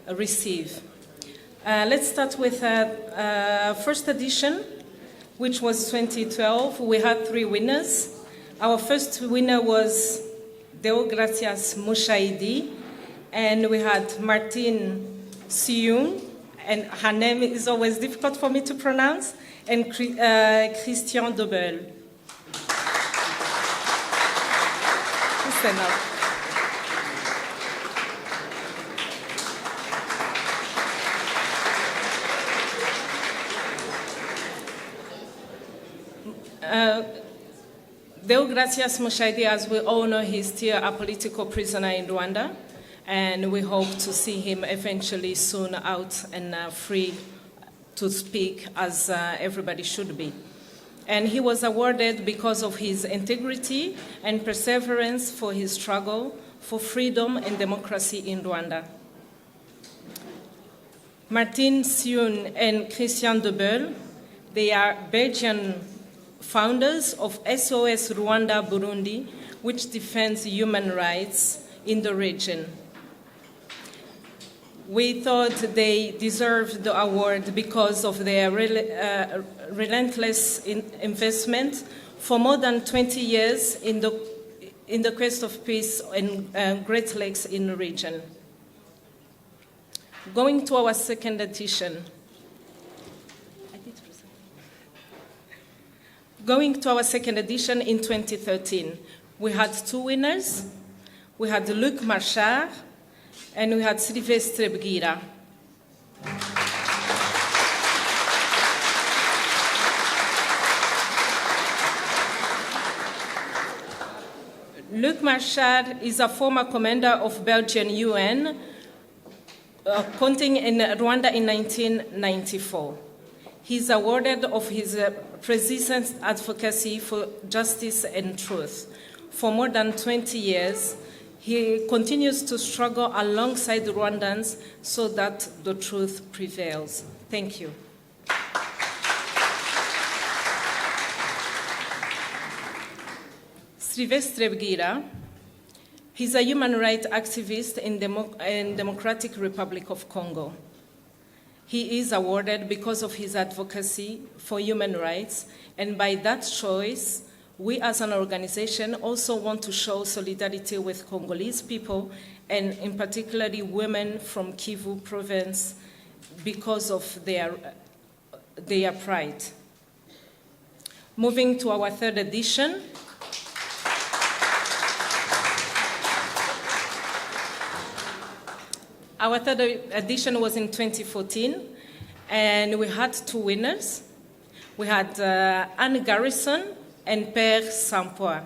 receive. Let's start with first edition, which was 2012. We had 3 winners. Our first winner was Deo Gracias Mushaidi, and we had Martine Sioun, and her name is always difficult for me to pronounce, and Christian Dobel. Stand up. Deo Gracias Mushaidi, as we all know, he's still a political prisoner in Rwanda, and we hope to see him eventually soon out and free to speak as everybody should be. And he was awarded because of his integrity and perseverance for his struggle for freedom and democracy in Rwanda. Martine Sioun and Christian Dobel, they are Belgian founders of SOS Rwanda Burundi, which defends human rights in the region. We thought they deserved the award because of their relentless investment for more than 20 years in the quest of peace and Great Lakes in the region. Going to our second edition. Going to our second edition in 2013, we had 2 winners. We had Luc Marchard and we had Sylvestre Bgira. Luc Marchard is a former commander of Belgian UN, counting in Rwanda in 1994. He's awarded of his persistent advocacy for justice and truth. For more than 20 years, he continues to struggle alongside Rwandans so that the truth prevails. Thank you. Sylvestre Bgira, he's a human rights activist in Democratic Republic of Congo. He is awarded because of his advocacy for human rights, and by that choice, we as an organization also want to show solidarity with Congolese people, and in particularly women from Kivu province, because of their pride. Moving to our third edition. Our third edition was in 2014, and we had 2 winners. We had Anne Garrison and Père Sampois.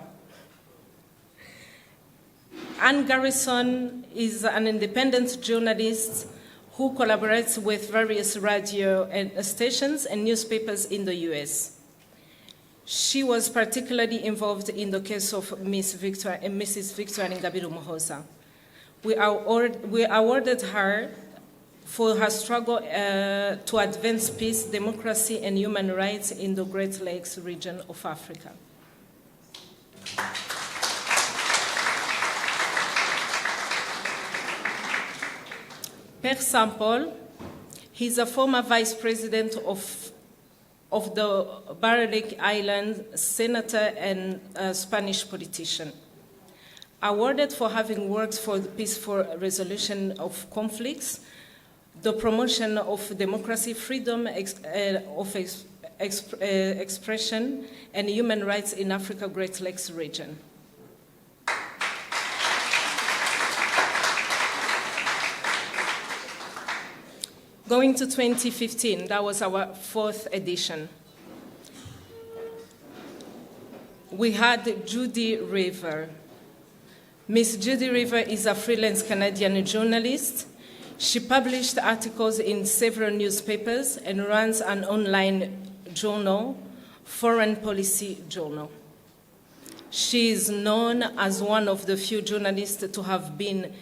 Anne Garrison is an independent journalist who collaborates with various radio stations and newspapers in the US. She was particularly involved in the case of Mrs. Victoire Ingabire Muhoza. We awarded her for her struggle to advance peace, democracy, and human rights in the Great Lakes region of Africa. Père Saint-Paul, he's a former vice president of the Balearic Islands, senator and Spanish politician. Awarded for having worked for the peaceful resolution of conflicts, the promotion of democracy, freedom of expression, and human rights in Africa Great Lakes region. Going to 2015, that was our 4th edition. We had Judy River. Miss Judy River is a freelance Canadian journalist. She published articles in several newspapers and runs an online journal, Foreign Policy Journal. She is known as one of the few journalists to have been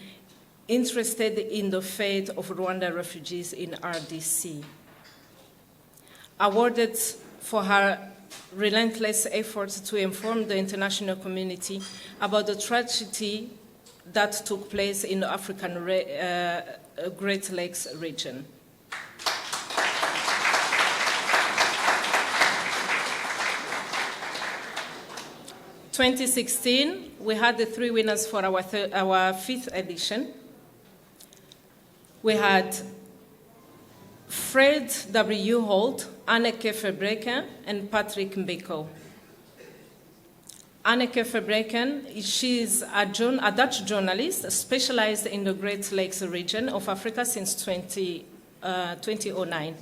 interested in the fate of Rwanda refugees in RDC. Awarded for her relentless efforts to inform the international community about the tragedy that took place in the African Great Lakes region. In 2016, we had the 3 winners for our 5th edition. We had Fred W. Holt, Anneke Verbreken, and Patrick Mbeko. Anneke Verbreken, she is a Dutch journalist specialized in the Great Lakes region of Africa since 2009.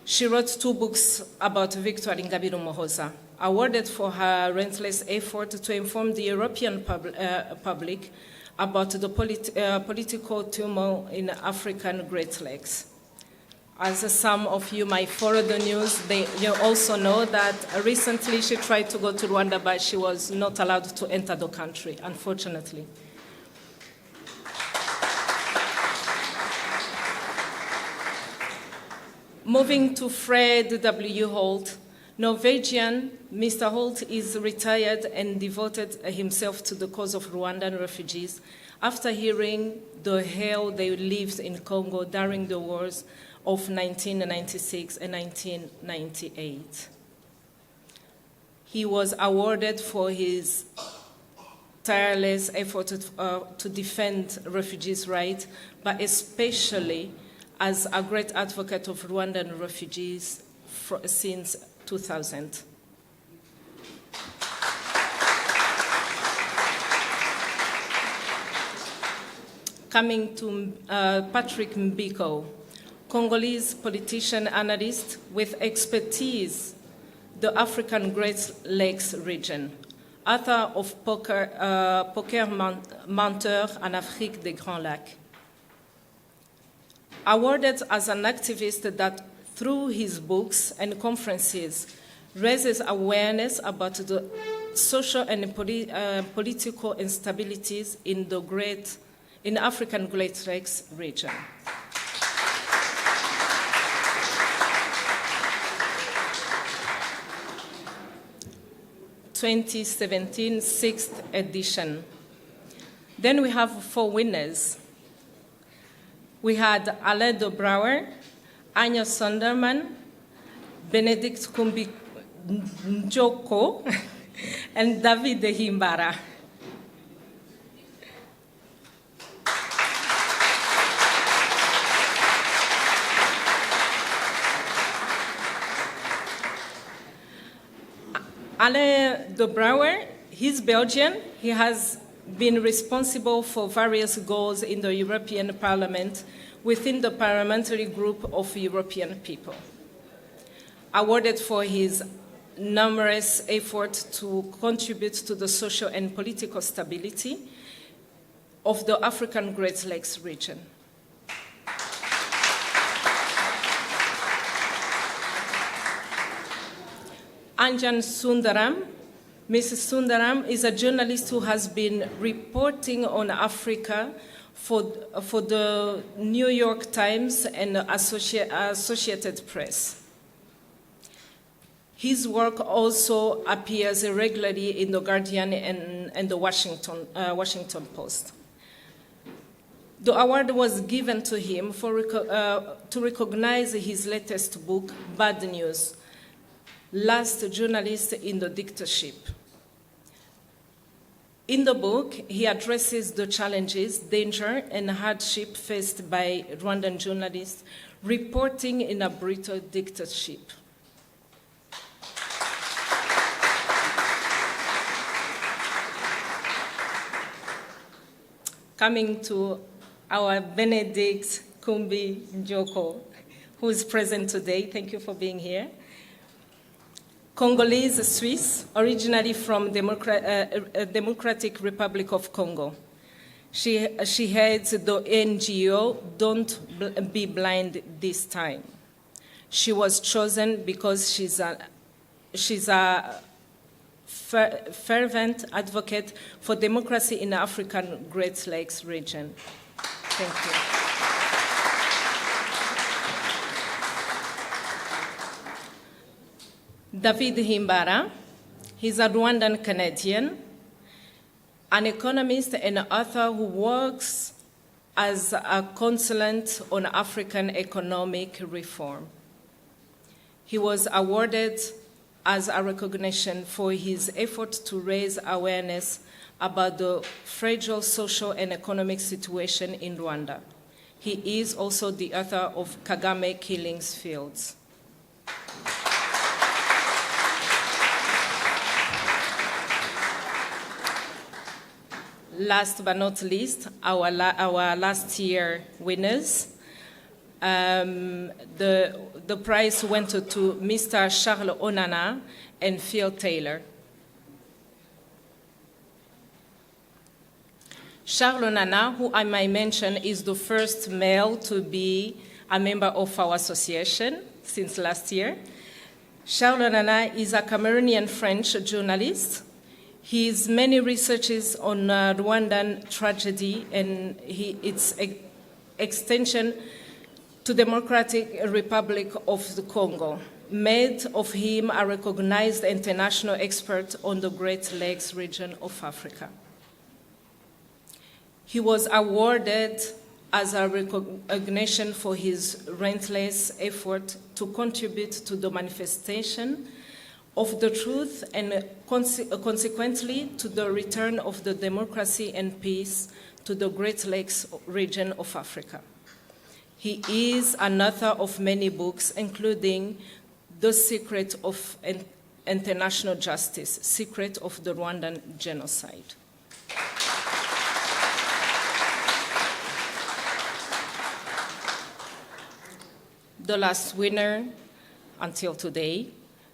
She wrote 2 books about Victoire Ingabire Umuhoza, awarded for her relentless effort to inform the European public about the political turmoil in African Great Lakes. As some of you might follow the news, you also know that recently she tried to go to Rwanda, but she was not allowed to enter the country, unfortunately. Moving to Fred W. Holt, Norwegian, Mr. Holt is retired and devoted himself to the cause of Rwandan refugees after hearing the hell they lived in Congo during the wars of 1996 and 1998. He was awarded for his tireless effort to defend refugees' rights, but especially as a great advocate of Rwandan refugees since 2000. Coming to Patrick Mbeko, Congolese politician analyst with expertise the African Great Lakes region, author of Poker Menteur en Afrique des Grands Lacs. Awarded as an activist that, through his books and conferences, raises awareness about the social and political instabilities in the African Great Lakes region. In 2017, 6th edition. Then we have 4 winners. We had Alain de Brouwer, Anya Sonderman, Benedict Kumbi Njoko, and David Himbara. Alain de Brouwer, he's Belgian. He has been responsible for various goals in the European Parliament within the parliamentary group of European people. Awarded for his numerous efforts to contribute to the social and political stability of the African Great Lakes region. Anjan Sundaram. Mrs. Sundaram is a journalist who has been reporting on Africa for the New York Times and Associated Press. His work also appears regularly in The Guardian and the Washington Post. The award was given to him to recognize his latest book, Bad News, Last Journalist in the Dictatorship. In the book, he addresses the challenges, danger, and hardship faced by Rwandan journalists reporting in a brutal dictatorship. Coming to our Benedict Kumbi Njoko, who is present today. Thank you for being here. Congolese Swiss, originally from Democratic Republic of Congo. She heads the NGO Don't Be Blind This Time. She was chosen because she's a fervent advocate for democracy in the African Great Lakes region. Thank you. David Himbara, he's a Rwandan Canadian, an economist and author who works as a consultant on African economic reform. He was awarded as a recognition for his effort to raise awareness about the fragile social and economic situation in Rwanda. He is also the author of Kagame Killings Fields. Last but not least, our last year winners. The prize went to Mr. Charles Onana and Phil Taylor. Charles Onana, who I might mention, is the first male to be a member of our association since last year. Charles Onana is a Cameroonian French journalist. His many researches on Rwandan tragedy and its extension to Democratic Republic of the Congo made of him a recognized international expert on the Great Lakes region of Africa. He was awarded as a recognition for his relentless effort to contribute to the manifestation of the truth and consequently to the return of the democracy and peace to the Great Lakes region of Africa. He is an author of many books, including The Secret of International Justice, Secret of the Rwandan Genocide. The last winner until today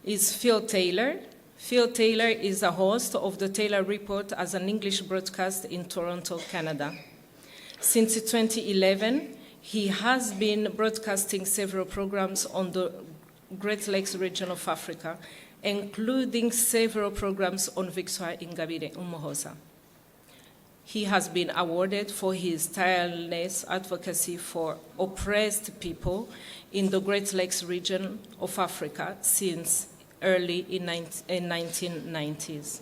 is Phil Taylor. Phil Taylor is a host of the Taylor Report as an English broadcast in Toronto, Canada. Since 2011, he has been broadcasting several programs on the Great Lakes region of Africa, including several programs on Victoire Ingabire Umuhoza. He has been awarded for his tireless advocacy for oppressed people in the Great Lakes region of Africa since early in 1990s.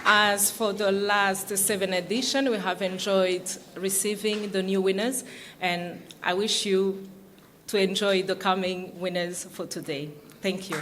As for the last 7 editions, we have enjoyed receiving the new winners, and I wish you to enjoy the coming winners for today. Thank you.